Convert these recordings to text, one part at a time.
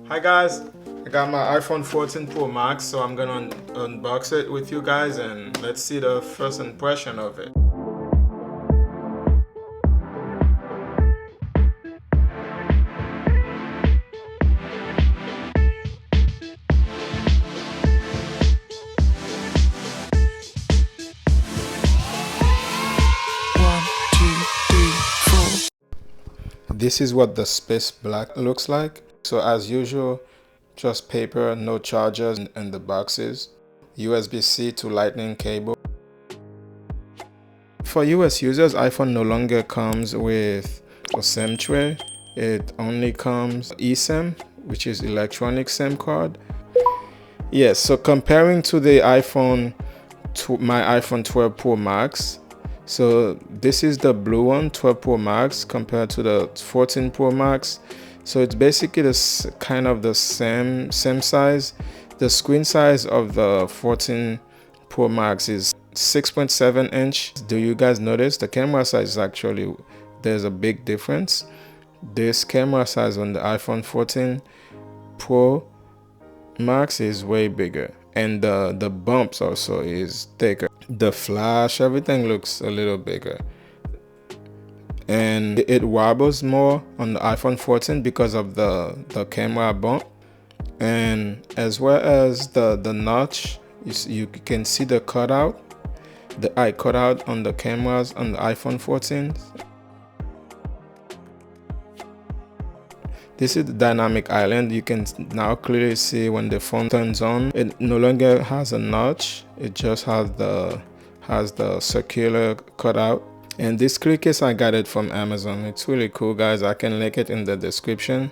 Hi guys, I got my iPhone 14 Pro Max, so I'm gonna unbox it with you guys and let's see the first impression of it. This is what the Space Black looks like. So as usual, just paper, no chargers in the boxes. USB-C to Lightning cable. For US users, iPhone no longer comes with a SIM tray. It only comes eSIM, which is electronic SIM card. Yes, so comparing to the my iPhone 12 Pro Max, so this is the blue one, 12 Pro Max, compared to the 14 Pro Max. So it's basically kind of the same size. The screen size of the 14 Pro Max is 6.7 inch. Do you guys notice the camera size is actually, there's a big difference. This camera size on the iPhone 14 Pro Max is way bigger, and the bumps also is thicker. The flash, everything looks a little bigger, and it wobbles more on the iPhone 14 because of the camera bump, and as well as the notch. You can see the cutout, the eye cutout on the cameras on the iPhone 14. This is the dynamic island. You can now clearly see when the phone turns on, it no longer has a notch. It just has the circular cutout. And this clear case, I got it from Amazon. It's really cool, guys. I can link it in the description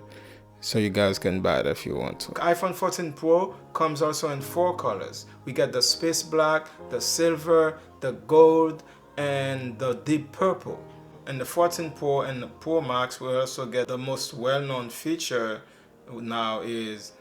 so you guys can buy it if you want to. iPhone 14 Pro comes also in 4 colors. We get the space black, the silver, the gold, and the deep purple. In the 14 Pro and the Pro Max, we also get the most well-known feature now is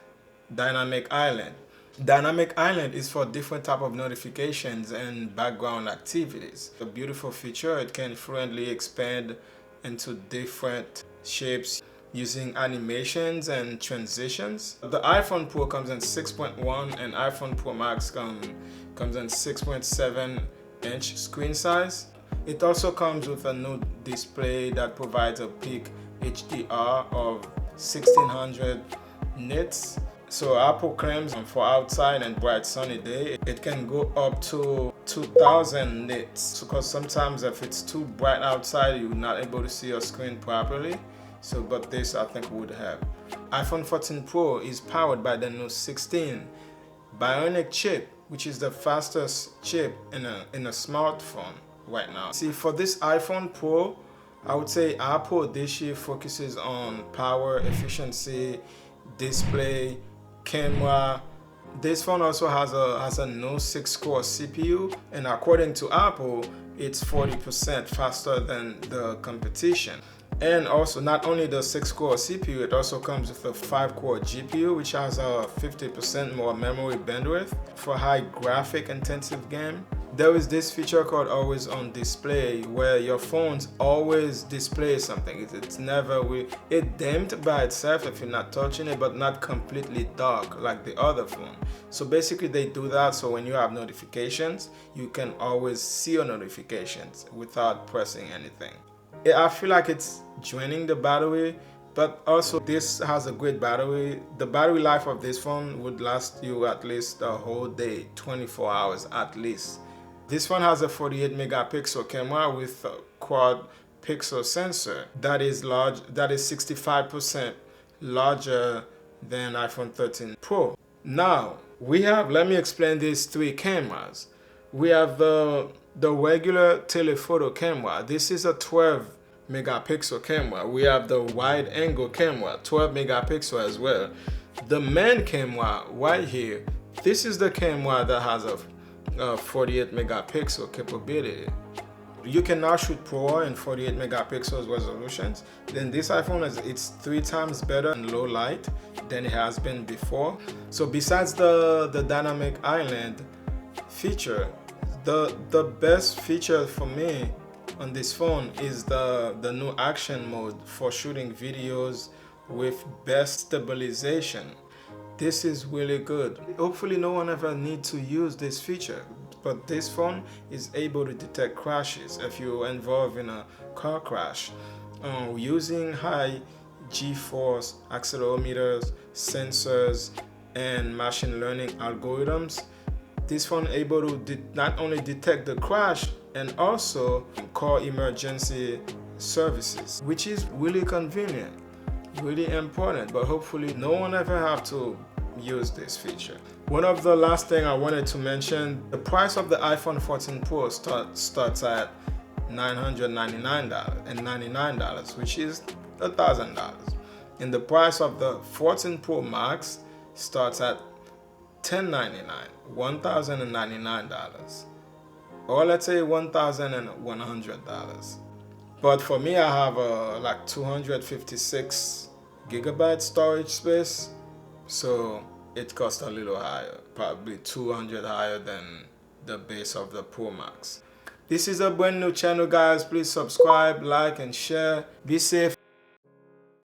Dynamic Island. Dynamic Island is for different type of notifications and background activities. A beautiful feature. It can fluently expand into different shapes using animations and transitions. The iPhone Pro comes in 6.1 and iPhone Pro Max comes in 6.7 inch screen size. It also comes with a new display that provides a peak HDR of 1600 nits. So Apple claims for outside and bright sunny day, it can go up to 2000 nits. Because sometimes if it's too bright outside, you're not able to see your screen properly. So, but this I think would help. iPhone 14 Pro is powered by the new 16 Bionic chip, which is the fastest chip in a smartphone right now. See, for this iPhone Pro, I would say Apple this year focuses on power, efficiency, display, camera. This phone also has a new 6-core CPU, and according to Apple, it's 40% faster than the competition. And also, not only the 6-core CPU, it also comes with a 5-core GPU, which has a 50% more memory bandwidth for high graphic intensive game. There is this feature called always on display, where your phones always display something. It's never it dimmed by itself if you're not touching it, but not completely dark like the other phone. So basically they do that so when you have notifications, you can always see your notifications without pressing anything. I feel like it's draining the battery, but also this has a great battery. The battery life of this phone would last you at least a whole day, 24 hours at least. This one has a 48 megapixel camera with a quad pixel sensor that is large, that is 65% larger than iPhone 13 Pro. Now let me explain these 3 cameras. We have the regular telephoto camera. This is a 12 megapixel camera. We have the wide angle camera, 12 megapixel as well. The main camera right here, this is the camera that has a 48 megapixel capability. You can now shoot Pro in 48 megapixels resolutions. Then this iPhone it's 3 times better in low light than it has been before. So besides the dynamic island feature, the best feature for me on this phone is the new action mode for shooting videos with best stabilization. This is really good. Hopefully no one ever need to use this feature, but this phone is able to detect crashes if you're involved in a car crash. Using high G-force accelerometers, sensors, and machine learning algorithms, this phone able to not only detect the crash and also call emergency services, which is really convenient, really important. But hopefully no one ever have to use this feature. One of the last thing I wanted to mention, the price of the iPhone 14 Pro starts at $999, which is $1,000, and the price of the 14 Pro Max starts at $1,099, or let's say $1,100. But for me, I have like 256 gigabyte storage space, so it costs a little higher, probably 200 higher than the base of the Pro Max. This is a brand new channel, guys. Please subscribe, like, and share. Be safe.